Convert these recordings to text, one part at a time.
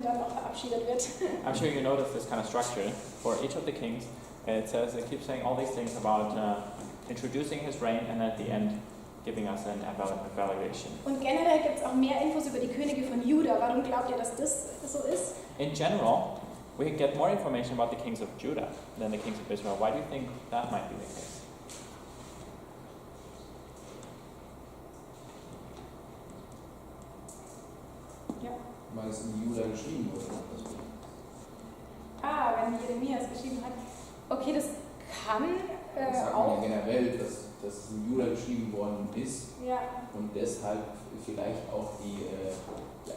dann auch verabschiedet wird. I'm sure you notice this kind of structure for each of the kings. It says, it keeps saying all these things about introducing his reign and at the end giving us an evaluation. Und generell gibt es auch mehr Infos über die Könige von Juda. Warum glaubt ihr, dass das so ist? In general, we get more information about the kings of Judah than the kings of Israel. Why do you think that might be the case? Ja. Weil es in Juda geschrieben wurde. Wenn Jeremia es geschrieben hat. Okay, das kann Das sagt auch. man ja generell, dass es in Juda geschrieben worden ist Ja. und deshalb vielleicht auch die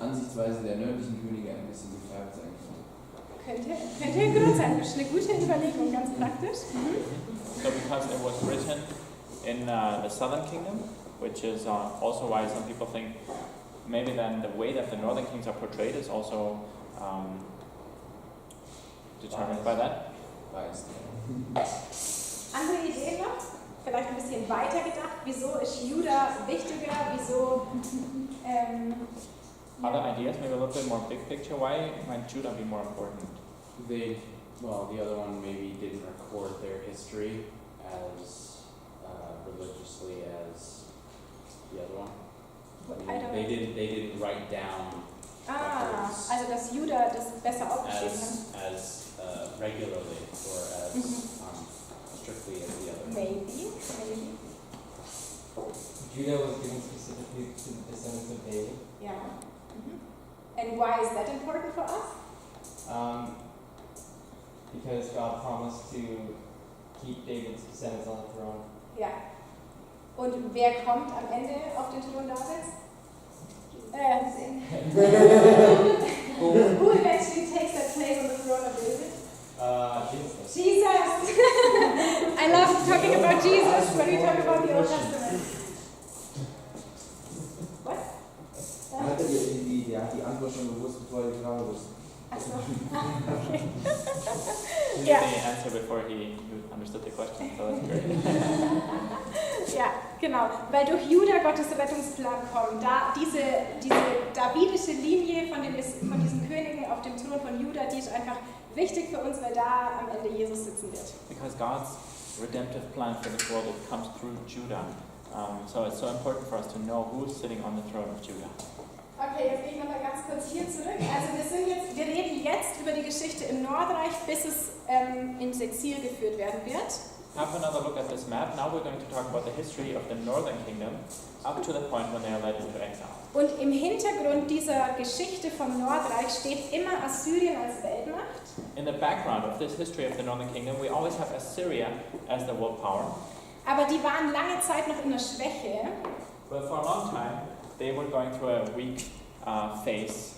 Ansichtsweise der nördlichen Könige ein bisschen gefärbt sein könnte. Könnte ein Grund sein. Das ist eine gute Überlegung, ganz praktisch. So because it was written in the southern kingdom, which is also why some people think maybe then the way that the northern kings are portrayed is also determined by that. Andere Ideen noch? Vielleicht ein bisschen weiter gedacht. Wieso ist Juda wichtiger? Wieso? Other ideas, maybe a little bit more big picture. Why might Judah be more important? The other one maybe didn't record their history as religiously as the other one. They didn't write down records Also dass Juda das besser aufgeschrieben hat. as regularly or as strictly as the other. Maybe. Judah was given specifically to the descendants of David. Yeah. And why is that important for us? Because God promised to keep David's descendants on the throne. Ja. Und wer kommt am Ende auf den Thron Davids? Who eventually takes that place on the throne of David? Jesus. Jesus! I love talking about Jesus when we talk about the Old Testament. What? Hat die Antwort schon gewusst, bevor er die Frage wusste. Achso. He knew Yeah. the answer before he understood the question, so that's great. Ja, genau. Weil durch Juda Gottes Rettungsplan kommt. Da diese davidische Linie von diesen Königen auf dem Thron von Juda, die ist einfach wichtig für uns, weil da am Ende Jesus sitzen wird. Because God's redemptive plan for this world, it comes through Judah. So it's so important for us to know who's sitting on the throne of Judah. Okay, jetzt gehe ich nochmal ganz kurz hier zurück. Also wir reden jetzt über die Geschichte im Nordreich, bis es ins Exil geführt werden wird. Have another look at this map. Now we're going to talk about the history of the northern kingdom up to the point when they are led into exile. Und im Hintergrund dieser Geschichte vom Nordreich steht immer Assyrien als Weltmacht. In the background of this history of the northern kingdom, we always have Assyria as the world power. Aber die waren lange Zeit noch in der Schwäche. But for a long time, they were going through a weak phase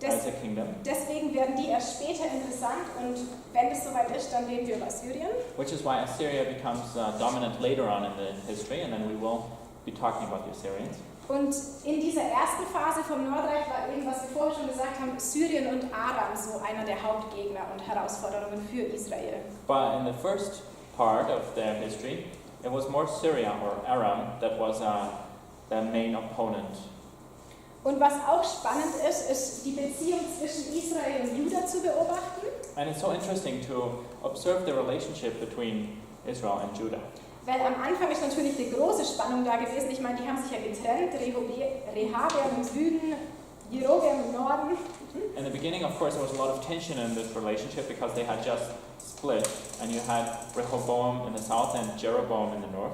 as a kingdom. Deswegen werden die erst später interessant und wenn es soweit ist, dann reden wir über Assyrien. Which is why Assyria becomes dominant later on in the history, and then we will be talking about the Assyrians. Und in dieser ersten Phase vom Nordreich war eben, was wir vorher schon gesagt haben, Syrien und Aram so einer der Hauptgegner und Herausforderungen für Israel. But in the first part of their history, it was more Syria or Aram that was the main opponent. Und was auch spannend ist die Beziehung zwischen Israel und Juda zu beobachten. And it's so interesting to observe the relationship between Israel and Judah. Weil am Anfang ist natürlich eine große Spannung da gewesen. Ich meine, die haben sich ja getrennt. Rehabeam im Süden, Jerobeam im Norden. In the beginning, of course, there was a lot of tension in this relationship because they had just split, and you had Rehoboam in the south and Jeroboam in the north.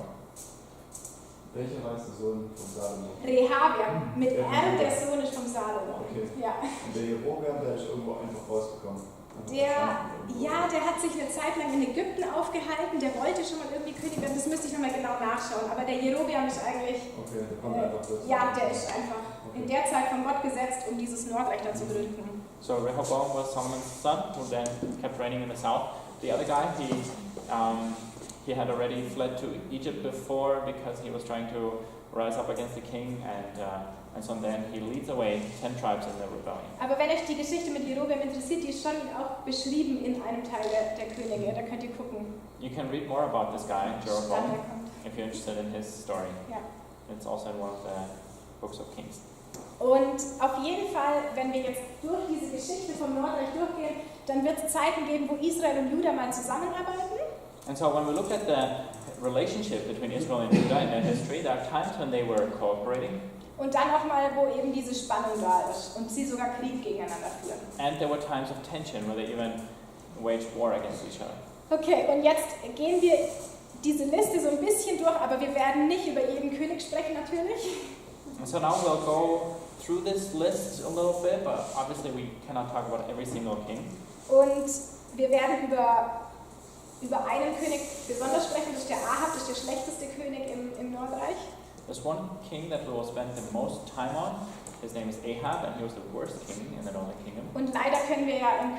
Welcher war der Sohn von Salomo? Rehabeam, mit R, der Sohn ist vom Salomo. Okay. Ja. Und der Jerobeam, der ist irgendwo einfach rausgekommen. Der hat sich eine Zeit lang in Ägypten aufgehalten, der wollte schon mal irgendwie König werden, das müsste ich nochmal genau nachschauen, aber der Jerobeam ist eigentlich, Okay, der kommt einfach plötzlich. ja, der ist einfach in der Zeit von Gott gesetzt, um dieses Nordreich da zu gründen. So Rehoboam was Solomon's son, who then kept reigning in the south. The other guy, he had already fled to Egypt before because he was trying to rise up against the king, and so then he leads away 10 tribes in the rebellion. Aber wenn euch die Geschichte mit Jerobeam interessiert, die ist schon auch beschrieben in einem Teil der Könige, da könnt ihr gucken. You can read more about this guy, Dann Jeroboam, er kommt. if you're interested in his story. Ja. It's also in one of the books of Kings. Und auf jeden Fall, wenn wir jetzt durch diese Geschichte vom Nordreich durchgehen, dann wird es Zeiten geben, wo Israel und Juda mal zusammenarbeiten. And so when we look at the relationship between Israel and Judah in their history, there are times when they were cooperating. Und dann auch mal, wo eben diese Spannung da ist und sie sogar Krieg gegeneinander führen. And there were times of tension where they even waged war against each other. Okay, und jetzt gehen wir diese Liste so ein bisschen durch, aber wir werden nicht über jeden König sprechen natürlich. And so now we'll go through this list a little bit, but obviously we cannot talk about every single king. Und wir werden über einen König besonders sprechen, das ist der Ahab, das ist der schlechteste König im Nordreich. There's one king that we will spend the most time on. His name is Ahab, and he was the worst king in the Northern Kingdom. Und leider können wir ja im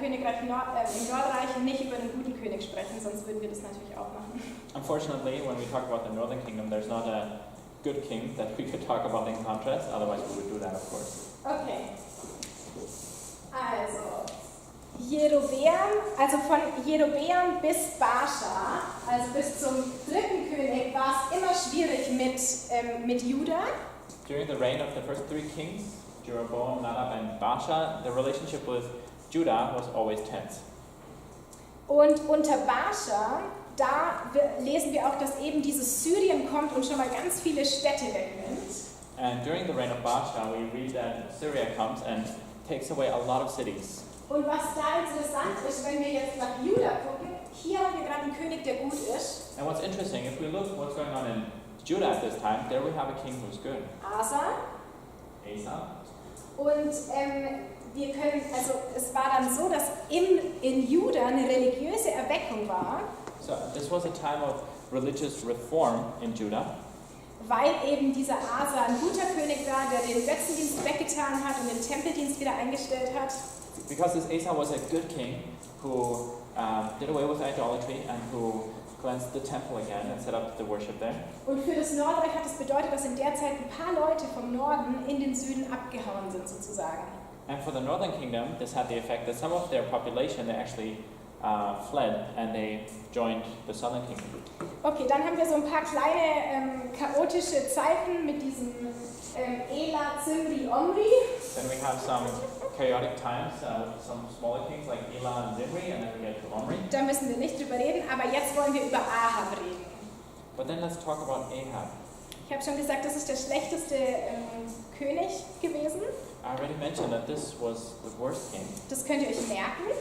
Nordreich nicht über einen guten König sprechen, sonst würden wir das natürlich auch machen. Unfortunately, when we talk about the Northern Kingdom, there's not a good king that we could talk about in contrast, otherwise we would do that, of course. Okay. Also, von Jerobeam bis Baascha, also bis zum dritten König, war es immer schwierig mit Juda. During the reign of the first three kings, Jeroboam, Nadab, and Baasha, the relationship with Judah was always tense. Und unter Baascha, da lesen wir auch, dass eben dieses Syrien kommt und schon mal ganz viele Städte wegnimmt. And during the reign of Baasha, we read that Syria comes and takes away a lot of cities. Und was da interessant ist, wenn wir jetzt nach Juda gucken, hier haben wir gerade einen König, der gut ist. And what's interesting, if we look what's going on in Judah at this time, there we have a king who's good. Asa. Asa. Und es war dann so, dass in Juda eine religiöse Erweckung war. So this was a time of religious reform in Judah. Weil eben dieser Asa ein guter König war, der den Götzendienst weggetan hat und den Tempeldienst wieder eingestellt hat. Because this Asa was a good king who did away with idolatry and who cleansed the temple again and set up the worship there. Und für das Nordreich hat es bedeutet, dass in der Zeit ein paar Leute vom Norden in den Süden abgehauen sind sozusagen. And for the Northern Kingdom, this had the effect that some of their population, they actually fled and they joined the Southern Kingdom. Okay, dann haben wir so ein paar kleine chaotische Zeiten mit diesem Ela, Zimri, Omri. Then we have some chaotic times, some smaller kings like Elah and Zimri, and then we get to Omri. Da müssen wir nicht drüber reden, aber jetzt wollen wir über Ahab reden. But then let's talk about Ahab. Ich habe schon gesagt, das ist der schlechteste König gewesen. I already mentioned that this was the worst king. Das könnt ihr euch merken.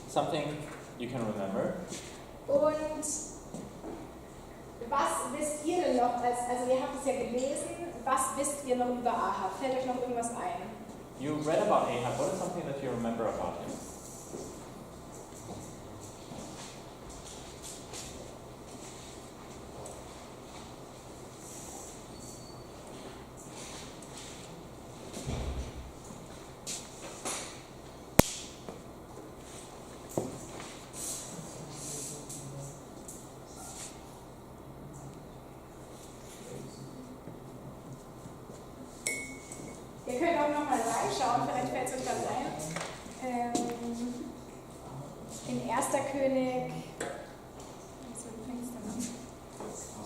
Something you can remember. Und was wisst ihr denn noch, also ihr habt es ja gelesen, was wisst ihr noch über Ahab? Fällt euch noch irgendwas ein? You read about Ahab. What is something that you remember about him? Ihr könnt auch noch mal reinschauen, vielleicht fällt es euch dann ein. In 1. König, was fängst du an?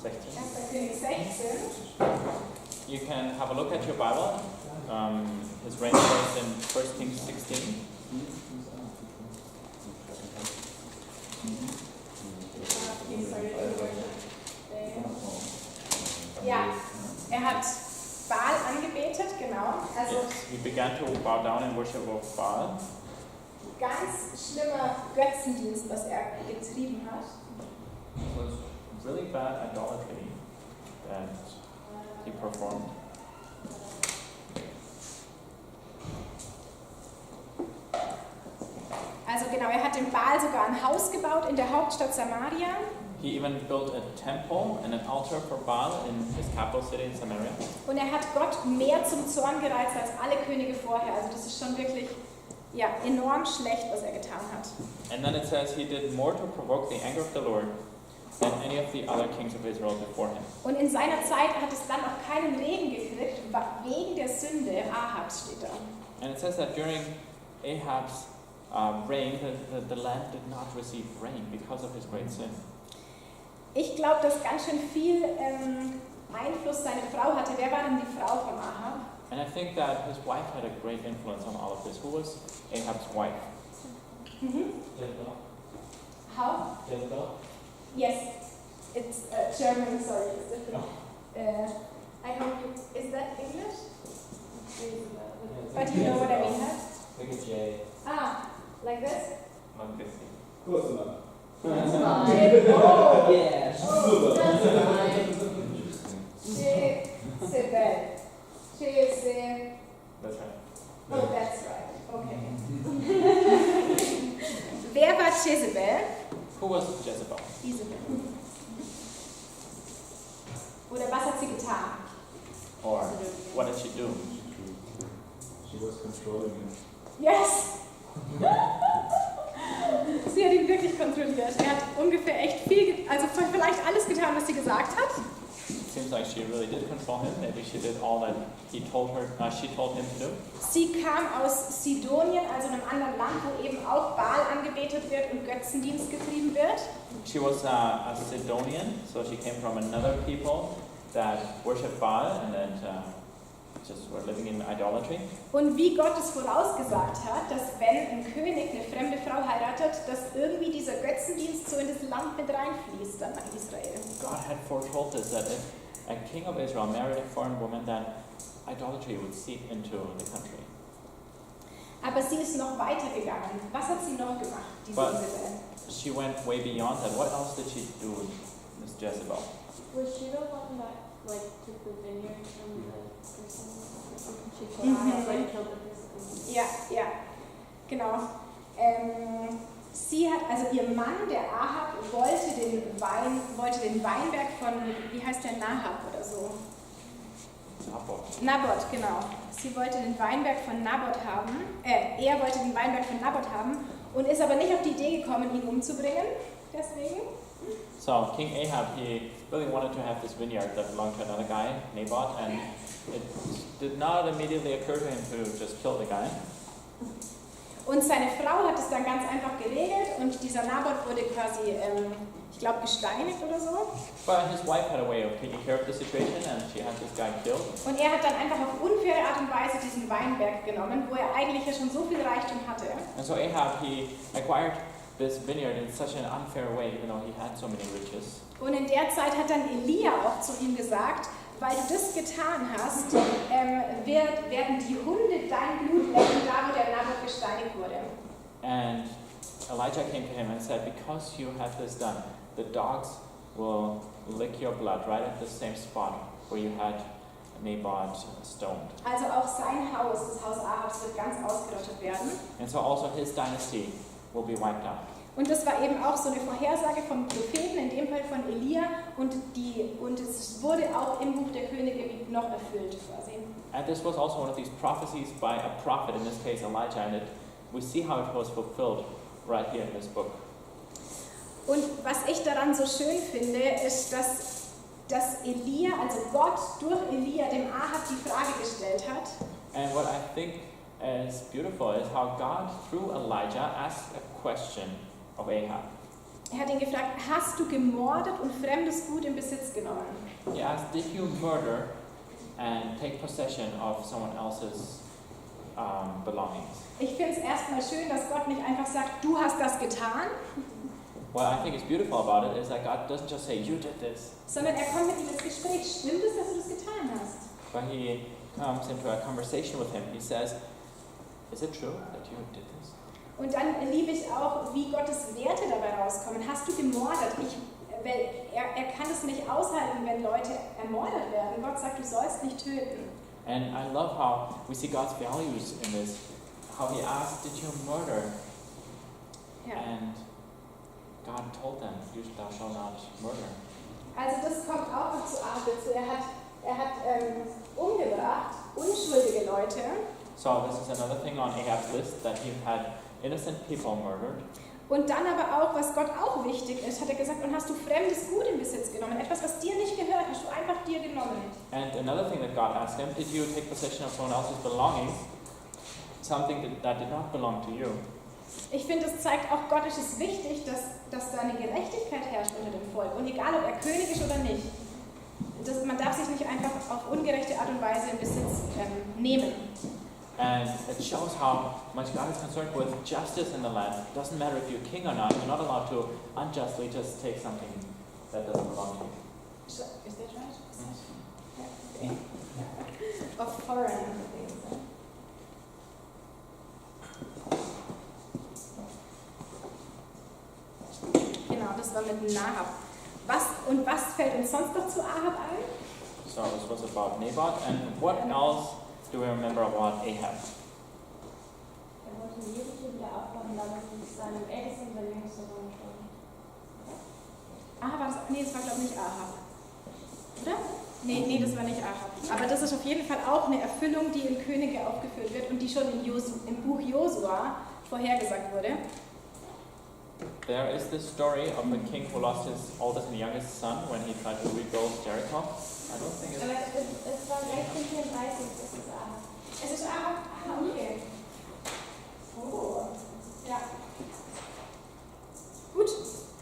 16. 1. König 16. You can have a look at your Bible. His reign starts in 1 Kings 16. Ja, er hat Baal angebetet, genau. Also Yes, he began to bow down and worship of Baal. ganz schlimmer Götzendienst, was er getrieben hat. It was really bad idolatry that he performed. Also genau, er hat dem Baal sogar ein Haus gebaut in der Hauptstadt Samaria. He even built a temple and an altar for Baal in his capital city in Samaria. Und er hat Gott mehr zum Zorn gereizt als alle Könige vorher. Also das ist schon wirklich enorm schlecht, was er getan hat. And then it says he did more to provoke the anger of the Lord than any of the other kings of Israel before him. Und in seiner Zeit hat es dann auch keinen Regen gekriegt, wegen der Sünde Ahabs steht da. And it says that during Ahab's reign, the land did not receive rain because of his great sin. Ich glaube, dass ganz schön viel Einfluss seine Frau hatte. Wer war denn die Frau von Ahab? And I think that his wife had a great influence on all of this. Who was Ahab's wife? Jezebel. How? Jezebel. Yes, it's German, sorry, it's different. I hope you, is that English? But you know what I mean, huh? Like a J. Ah, like this? Like this. Close enough. That's fine. Oh, Yeah. that's fine. Interesting. Jezebel. Jezebel. That's right. Oh, that's right. Okay. Wer war Jezebel? Who was Jezebel? Isabel. Oder was hat sie getan? Or what did she do? She was controlling him. Yes! Sie hat ihn wirklich kontrolliert. Er hat ungefähr echt viel, also vielleicht alles getan, was sie gesagt hat. Seems like she really did control him. Maybe she did all that she told him to do. Sie kam aus Sidonien, also einem anderen Land, wo eben auch Baal angebetet wird und Götzendienst getrieben wird. She was a Sidonian, so she came from another people that worshiped Baal and then just were living in idolatry. Und wie Gott es vorausgesagt hat, dass wenn ein König eine fremde Frau heiratet, dass irgendwie dieser Götzendienst so in das Land mit reinfließt, dann nach Israel. God had foretold this, that if a king of Israel married a foreign woman, then idolatry would seep into the country. Aber sie ist noch weitergegangen. Was hat sie noch gemacht, diese But- Isabel? She went way beyond that. What else did she do, Miss Jezebel? Was she the one that like took the vineyard from the person? She killed killed the person. Ja, ja, genau. Sie hat, also ihr Mann, der Ahab, wollte den Weinberg von, wie heißt der, Nahab oder so? Naboth, genau. Sie wollte den Weinberg von Naboth haben, er wollte den Weinberg von Naboth haben und ist aber nicht auf die Idee gekommen, ihn umzubringen, deswegen. So King Ahab, he really wanted to have this vineyard that belonged to another guy, Naboth, and it did not immediately occur to him to just kill the guy. Und seine Frau hat es dann ganz einfach geregelt und dieser Naboth wurde quasi, ich glaube, gesteinigt oder so. But his wife had a way of taking care of the situation, and she had this guy killed. Und er hat dann einfach auf unfaire Art und Weise diesen Weinberg genommen, wo er eigentlich ja schon so viel Reichtum hatte. And so Ahab, he acquired this vineyard in such an unfair way, even though he had so many riches. Und in der Zeit hat dann Elia auch zu ihm gesagt, weil du das getan hast, werden die Hunde dein Blut lecken, da wo der Naboth gesteinigt wurde. And Elijah came to him and said, because you have this done, the dogs will lick your blood right at the same spot where you had Naboth stoned. Also auch sein Haus, das Haus Ahabs, wird ganz ausgerottet werden. And so also his dynasty will be wiped out. Und das war eben auch so eine Vorhersage vom Propheten, in dem Fall von Elia, und es wurde auch im Buch der Könige noch erfüllt quasi. And this was also one of these prophecies by a prophet, in this case Elijah, and we see how it was fulfilled right here in this book. Und was ich daran so schön finde, ist, dass Elia, also Gott durch Elia dem Ahab die Frage gestellt hat. And what I think is beautiful is how God, through Elijah, asked a question of Ahab. Er hat ihn gefragt, hast du gemordet und fremdes Gut in Besitz genommen? He asked, did you murder and take possession of someone else's belongings? Ich finde es erstmal schön, dass Gott nicht einfach sagt, du hast das getan, What I think is beautiful about it is that God doesn't just say, you did this, sondern er kommt mit ihm ins Gespräch. Stimmt es, dass du das getan hast? but he comes into a conversation with him. He says, is it true that you did this? Und dann liebe ich auch, wie Gottes Werte dabei rauskommen. Hast du gemordet? Weil er kann es nicht aushalten, wenn Leute ermordet werden. Gott sagt, du sollst nicht töten. And I love how we see God's values in this. How he asked, did you murder? Ja. And God told them, thou shalt not murder. Also das kommt auch noch zu Ahab dazu. Er hat umgebracht unschuldige Leute. So this is another thing on Ahab's list, that he had innocent people murdered. Und dann aber auch, was Gott auch wichtig ist, hat er gesagt, und hast du fremdes Gut in Besitz genommen. Etwas, was dir nicht gehört, hast du einfach dir genommen. And another thing that God asked him, did you take possession of someone else's belongings? Something that did not belong to you. Ich finde, es zeigt auch, Gott ist es wichtig, dass da eine Gerechtigkeit herrscht unter dem Volk. Und egal, ob er König ist oder nicht. man darf sich nicht einfach auf ungerechte Art und Weise in Besitz nehmen. And it shows how much God is concerned with justice in the land. It doesn't matter if you're king or not. You're not allowed to unjustly just take something that doesn't belong to you. Is that right? Yeah. Of foreign things. Genau, das war mit Nahab. Was fällt uns sonst noch zu Ahab ein? So this was about Naboth. And what else do we remember about Ahab? wollte Jericho wieder aufbauen, damit es seinem ältesten und seinem jüngsten Sohn schon. Ahab, nee, das war glaube ich nicht Ahab. Oder? Nee, das war nicht Ahab. Aber das ist auf jeden Fall auch eine Erfüllung, die in Könige aufgeführt wird und die schon im Buch Josua vorhergesagt wurde. There is this story of a king who lost his oldest and youngest son when he tried to rebuild Jericho. I don't think it's... Aber es war 1634, das ist Ahab. Es ist Ahab? Ah, okay. Oh. Ja. Gut,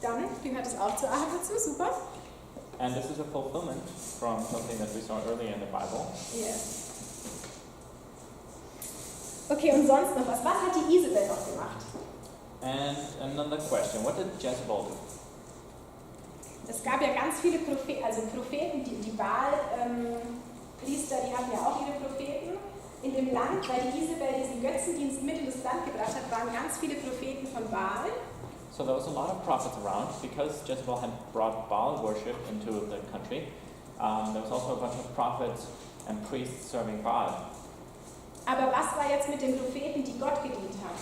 dann gehört es auch zu Ahab dazu, super. And this is a fulfillment from something that we saw earlier in the Bible. Yes. Okay, und sonst noch was? Was hat die Isabel noch gemacht? And another question, what did Jezebel do? Es gab ja ganz viele Propheten, die Baal-Priester, die hatten ja auch ihre Propheten in dem Land, weil die Isabel diesen Götzendienst mit in das Land gebracht hat, waren ganz viele Propheten von Baal. So there was a lot of prophets around because Jezebel had brought Baal worship into the country. There was also a bunch of prophets and priests serving Baal. Aber was war jetzt mit den Propheten, die Gott gedient haben?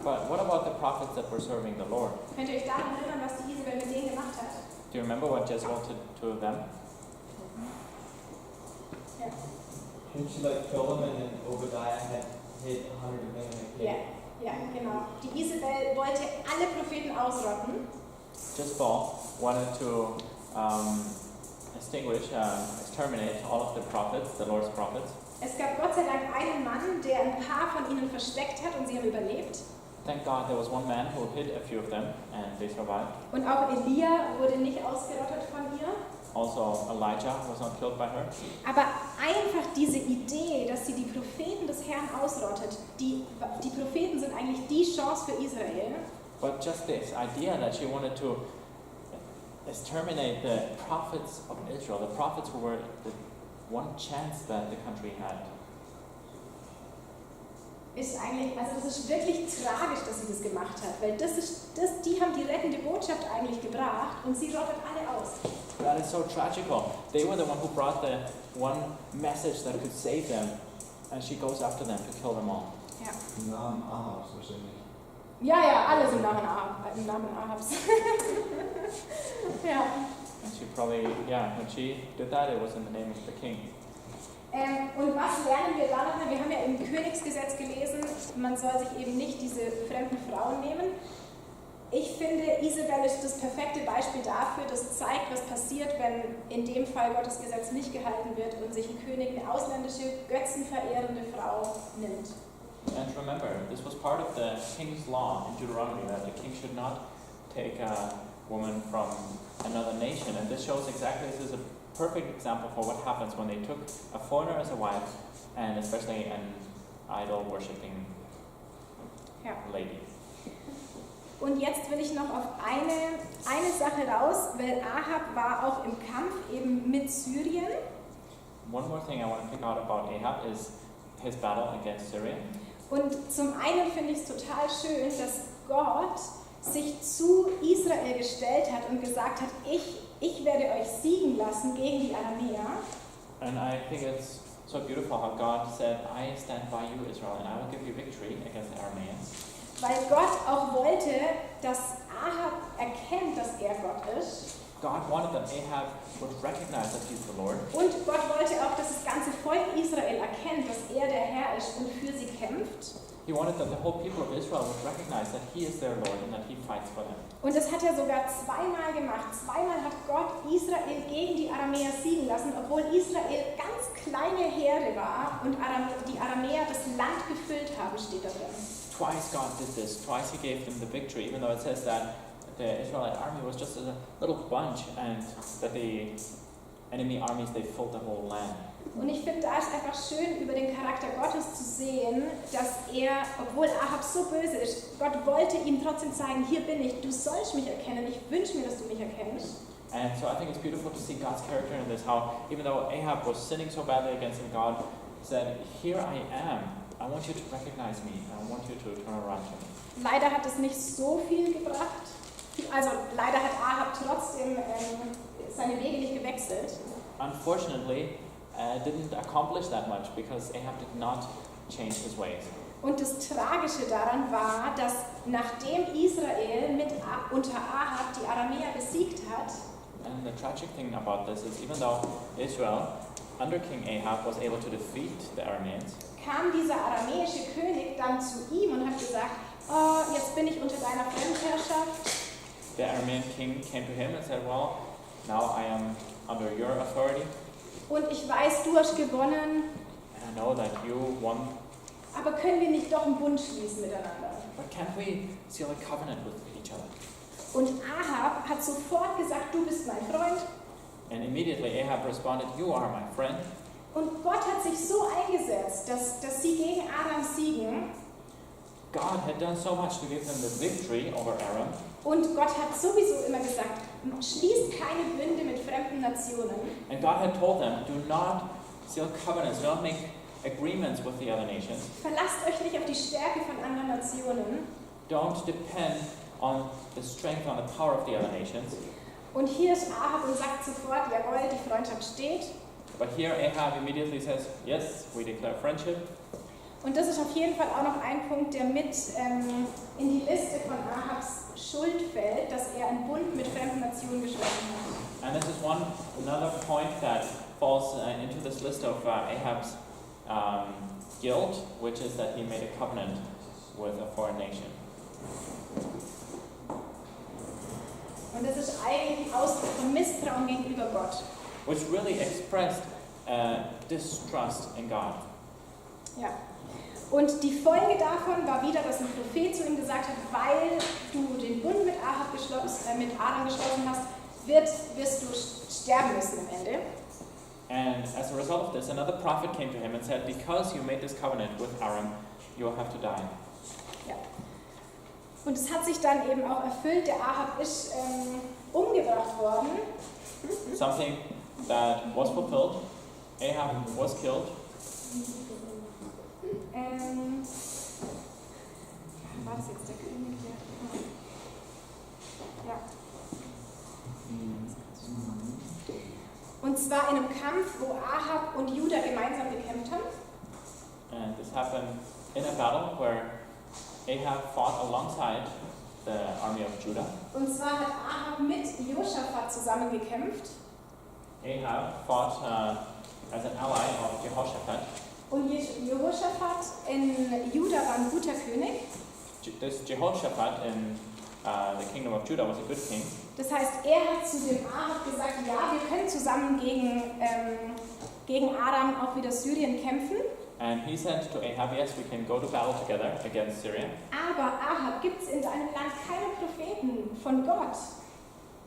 But what about the prophets that were serving the Lord? Könnt ihr euch daran erinnern, was die Isabel mit denen gemacht hat? Do you remember what Jezebel did to them? Ja. Didn't she like kill them and then Obadiah had hid 100 of them in a cave? Ja, genau. Die Isabel wollte alle Propheten ausrotten. Jezebel wanted to exterminate all of the prophets, the Lord's prophets. Es gab Gott sei Dank einen Mann, der ein paar von ihnen versteckt hat und sie haben überlebt. Thank God there was one man who hid a few of them and they survived. Und auch Elia wurde nicht ausgerottet von ihr. Also Elijah was not killed by her. Aber einfach diese Idee, dass sie die Propheten des Herrn ausrottet, die Propheten sind eigentlich die Chance für Israel. But just this idea that she wanted to exterminate the prophets of Israel, the prophets who were the one chance that the country had. Ist eigentlich, also das ist wirklich tragisch, dass sie das gemacht hat, weil die haben die rettende Botschaft eigentlich gebracht und sie rottet alle aus. That is so tragical. They were the one who brought the one message that could save them, and she goes after them to kill them all. Ja. Im Namen Ahabs wahrscheinlich. Ja, alles im Namen Ahabs. Ja. And she probably, when she did that, it was in the name of the king. Und was lernen wir da noch? Wir haben ja im Königsgesetz gelesen, man soll sich eben nicht diese fremden Frauen nehmen. Ich finde, Isabel ist das perfekte Beispiel dafür, das zeigt, was passiert, wenn in dem Fall Gottes Gesetz nicht gehalten wird und sich ein König eine ausländische, götzenverehrende Frau nimmt. And remember, this was part of the king's law in Deuteronomy, that the king should not take a woman from another nation. And this shows exactly, this is a perfect example for what happens when they took a foreigner as a wife, and especially an idol-worshipping lady. Und jetzt will ich noch auf eine Sache raus, weil Ahab war auch im Kampf eben mit Syrien. One more thing I want to pick out about Ahab is his battle against Syria. Und zum einen finde ich es total schön, dass Gott sich zu Israel gestellt hat und gesagt hat, ich werde euch siegen lassen gegen die Aramäer. And I think it's so beautiful how God said, I stand by you, Israel, and I will give you victory against the Arameans. Weil Gott auch wollte, dass Ahab erkennt, dass er Gott ist. God wanted that Ahab would recognize that he's the Lord. Und Gott wollte auch, dass das ganze Volk Israel erkennt, dass er der Herr ist und für sie kämpft. He wanted that the whole people of Israel would recognize that he is their Lord and that he fights for them. Und das hat er sogar zweimal gemacht. Zweimal hat Gott Israel gegen die Aramäer siegen lassen, obwohl Israel ganz kleine Herde war und die Aramäer das Land gefüllt haben, steht da drin. Twice God did this. Twice he gave them the victory, even though it says that the Israelite army was just a little bunch and that they enemy armies, they filled the whole land. Und ich finde, da ist einfach schön, über den Charakter Gottes zu sehen, dass er, obwohl Ahab so böse ist, Gott wollte ihm trotzdem zeigen, hier bin ich, du sollst mich erkennen, ich wünsche mir, dass du mich erkennst. And so I think it's beautiful to see God's character in this, how even though Ahab was sinning so badly against him, God said, here I am, I want you to recognize me, I want you to turn around to me. Leider hat es nicht so viel gebracht, also leider hat Ahab trotzdem seine Wege nicht gewechselt. Unfortunately, didn't accomplish that much because Ahab did not change his ways. Und das Tragische daran war, dass nachdem Israel unter Ahab die Aramäer besiegt hat, And the tragic thing about this is even though Israel, under King Ahab, was able to defeat the Arameans, kam dieser aramäische König dann zu ihm und hat gesagt, oh, jetzt bin ich unter deiner Fremdherrschaft. the Aramean king came to him and said, well, now I am under your authority, Und ich weiß, du hast gewonnen, and I know that you won, aber können wir nicht doch einen Bund schließen miteinander? but can't we seal a covenant with each other? Und Ahab hat sofort gesagt, du bist mein Freund. And immediately Ahab responded, you are my friend. Und Gott hat sich so eingesetzt, dass sie gegen Aram siegen. God had done so much to give them the victory over Aram. Und Gott hat sowieso immer gesagt, schließt keine Bünde mit fremden Nationen. And God had told them, do not seal covenants, do not make agreements with the other nations. Verlasst euch nicht auf die Stärke von anderen Nationen. Don't depend on the strength, on the power of the other nations. Und hier ist Ahab und sagt sofort, jawohl, die Freundschaft steht. But here Ahab immediately says, yes, we declare friendship. Und das ist auf jeden Fall auch noch ein Punkt, der mit in die Liste von Ahabs Schuld fällt, dass er einen Bund mit fremden Nationen geschlossen hat. And this is another point that falls into this list of Ahab's guilt, which is that he made a covenant with a foreign nation. Und das ist eigentlich ein Ausdruck von Misstrauen gegenüber Gott. Which really expressed distrust in God. Ja. Und die Folge davon war wieder, dass ein Prophet zu ihm gesagt hat, weil du den Bund mit Aram geschlossen hast, wirst du sterben müssen am Ende. And as a result of this, another prophet came to him and said, because you made this covenant with Aram, you will have to die. Ja. Und es hat sich dann eben auch erfüllt, der Ahab ist umgebracht worden. Something that was fulfilled. Ahab was killed. War das jetzt der König? Ja. Und zwar in einem Kampf, wo Ahab und Juda gemeinsam gekämpft haben. And this happened in a battle where Ahab fought alongside the army of Judah. Und zwar hat Ahab mit Josaphat zusammengekämpft. Ahab fought as an ally of Jehoshaphat. Und Josaphat in Juda war ein guter König. This Jehoshaphat in the kingdom of Judah was a good king. Das heißt, er hat zu dem Ahab gesagt, ja, wir können zusammen gegen Aram auch wieder Syrien kämpfen. And he said to Ahab, yes, we can go to battle together against Syria. Aber Ahab, gibt es in deinem Land keine Propheten von Gott?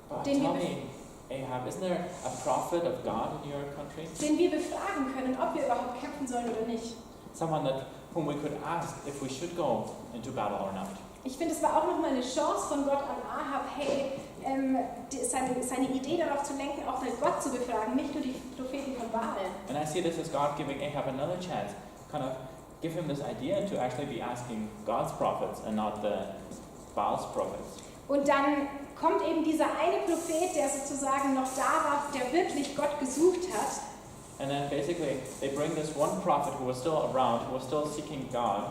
But tell me, Ahab, isn't there a prophet of God in your country? Den wir befragen können, ob wir überhaupt kämpfen sollen oder nicht. Someone whom we could ask if we should go into battle or not. Ich finde, es war auch nochmal eine Chance von Gott an Ahab, hey, seine Idee darauf zu lenken, auch mal Gott zu befragen, nicht nur die Propheten von Baal. And I see this as God giving Ahab another chance, kind of give him this idea to actually be asking God's prophets and not the Baal's prophets. Und dann kommt eben dieser eine Prophet, der sozusagen noch da war, der wirklich Gott gesucht hat. And then basically they bring this one prophet who was still around, who was still seeking God.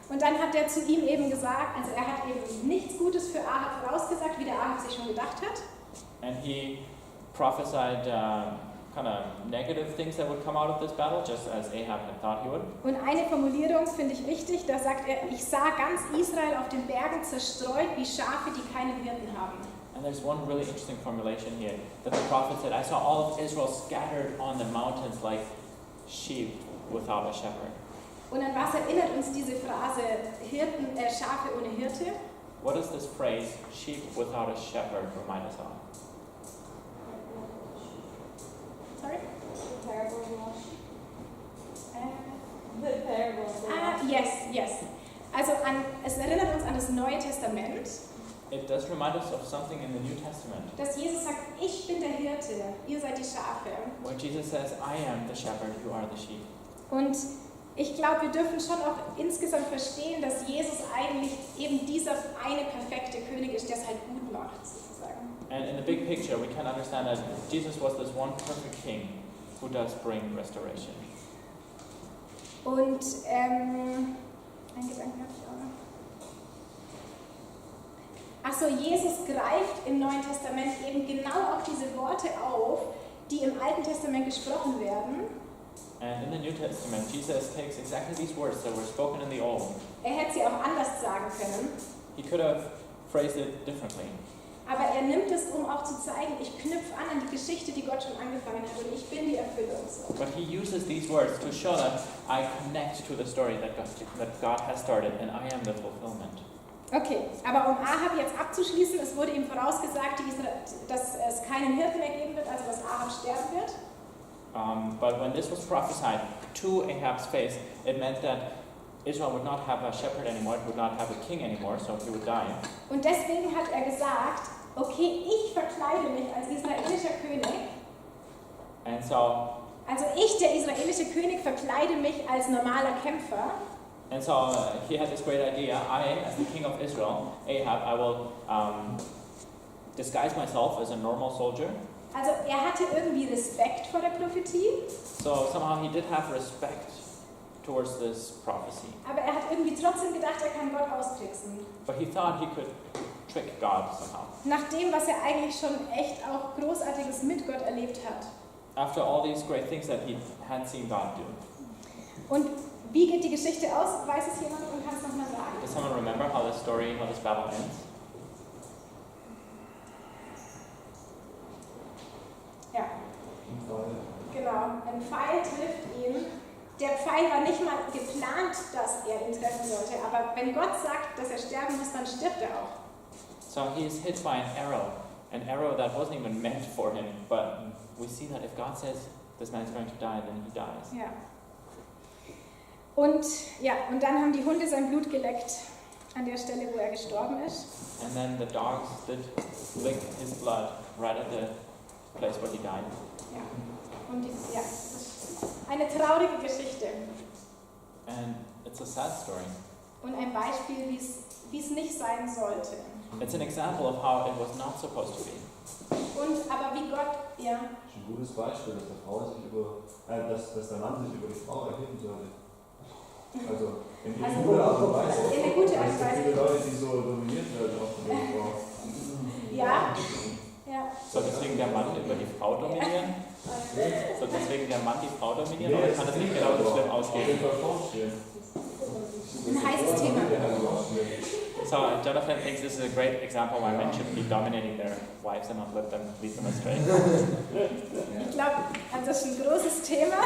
Und dann hat er zu ihm eben gesagt, also er hat eben nichts Gutes für Ahab vorausgesagt, wie der Ahab sich schon gedacht hat. And he prophesied kind of negative things that would come out of this battle, just as Ahab had thought he would. Und eine Formulierung finde ich wichtig, da sagt er, ich sah ganz Israel auf den Bergen zerstreut wie Schafe, die keinen Hirten haben. And there's one really interesting formulation here, that the prophet said, I saw all of Israel scattered on the mountains like sheep without a shepherd. Und an was erinnert uns diese Phrase, Schafe ohne Hirte? What does this phrase, sheep without a shepherd, remind us of? parable Wash. The parable of the wash. Yes. Also es erinnert uns an das Neue Testament, It does remind us of something in the New Testament, dass Jesus sagt, ich bin der Hirte, ihr seid die Schafe. where Jesus says, I am the shepherd, you are the sheep. Und ich glaube, wir dürfen schon auch insgesamt verstehen, dass Jesus eigentlich eben dieser eine perfekte König ist, der es halt gut macht, sozusagen. And in the big picture, we can understand that Jesus was this one perfect king who does bring restoration. Und ein Gedanke habe ich auch noch. Achso, Jesus greift im Neuen Testament eben genau auch diese Worte auf, die im Alten Testament gesprochen werden. And in the New Testament, Jesus takes exactly these words that were spoken in the Old. Er hätte sie auch anders sagen können, He could have phrased it differently. aber er nimmt es, um auch zu zeigen, ich knüpfe an die Geschichte, die Gott schon angefangen hat und ich bin die Erfüllung. So. But he uses these words to show that I connect to the story that God has started and I am the fulfillment. Okay, aber um Ahab jetzt abzuschließen, es wurde ihm vorausgesagt, dass es keinen Hirten mehr geben wird, also dass Ahab sterben wird. But when this was prophesied to Ahab's face, it meant that Israel would not have a shepherd anymore, it would not have a king anymore, so he would die. Und deswegen hat er gesagt, okay, ich verkleide mich als israelischer König. And so, Also ich, der israelische König, verkleide mich als normaler Kämpfer. he had this great idea. I, as the king of Israel, Ahab, I will disguise myself as a normal soldier. Also er hatte irgendwie Respekt vor der Prophetie, So somehow he did have respect towards this prophecy. aber er hat irgendwie trotzdem gedacht, er kann Gott austricksen. But he thought he could trick God somehow. Nach dem, was er eigentlich schon echt auch Großartiges mit Gott erlebt hat. After all these great things that he had seen God do. Und wie geht die Geschichte aus? Weiß es jemand und kann es nochmal sagen? Does someone remember how this battle ends? Ja, genau. Ein Pfeil trifft ihn. Der Pfeil war nicht mal geplant, dass er ihn treffen sollte, aber wenn Gott sagt, dass er sterben muss, dann stirbt er auch. So he is hit by an arrow that wasn't even meant for him, but we see that if God says this man is going to die, then he dies. Ja. Und dann haben die Hunde sein Blut geleckt an der Stelle, wo er gestorben ist. And then the dogs did lick his blood right at the place where he died. Ja. Und das ist eine traurige Geschichte And it's a sad story. und ein Beispiel, wie es nicht sein sollte. It's an example of how it was not supposed to be. Aber wie Gott, ja. Das ist ein gutes Beispiel, dass der Mann sich über die Frau erheben sollte. Also in die gute Art und Weise. In eine gute Art und Es gibt Weise. viele Leute, die so dominiert werden auch von der Frau. Ja. Soll deswegen der Mann über die Frau dominieren? Soll deswegen der Mann die Frau dominieren? Oder kann es nicht genau so schlimm ausgehen? Ein heißes Thema. So Jonathan thinks this is a great example why men should be dominating their wives and not let them lead them astray. Ich glaube, das ist ein großes Thema.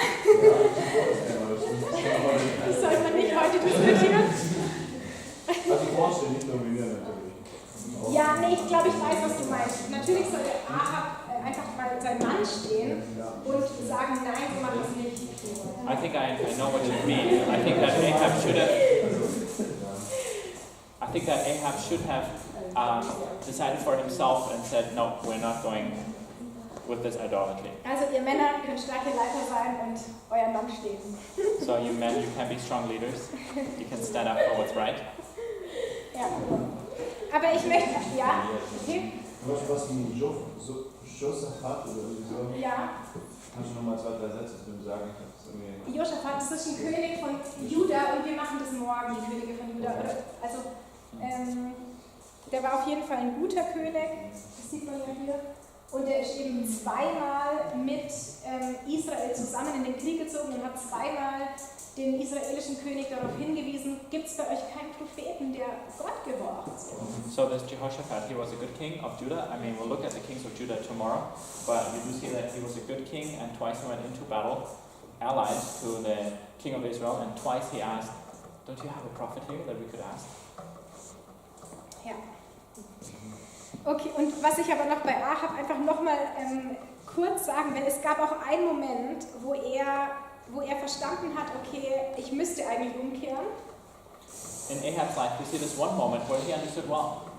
Das soll man nicht heute diskutieren. Also die Frau steht nicht dominieren natürlich. Ja, nee, ich glaube, ich weiß, was du meinst. Natürlich sollte Ahab einfach mal sein Mann stehen und sagen, nein, so macht das nicht. I think I know what you mean. I think that Ahab should have decided for himself and said, no, we're not going with this idolatry. Also ihr Männer könnt starke Leiter sein und euer Mann stehen. So you men, you can be strong leaders. You can stand up for what's right. Ja. Aber ich möchte, ja, okay? Was wie Josaphat oder so? Ja. Kannst du nochmal 2, 3 Sätze zu ihm sagen? Josaphat, das ist ein König von Juda und wir machen das morgen, die Könige von Juda. Also, der war auf jeden Fall ein guter König, das sieht man ja hier. Und der ist eben zweimal mit Israel zusammen in den Krieg gezogen und hat zweimal den israelischen König darauf hingewiesen, gibt es bei euch keinen Propheten, der Gott gehorcht? So this Jehoshaphat, he was a good king of Judah. I mean, we'll look at the kings of Judah tomorrow, but we do see that he was a good king, and twice he went into battle, allied to the king of Israel, and twice he asked, don't you have a prophet here that we could ask? Ja. Okay, und was ich aber noch bei Ahab einfach nochmal kurz sagen, weil es gab auch einen Moment, wo er verstanden hat, okay, ich müsste eigentlich umkehren. In Ahab's life, we see this one moment where he understood, well,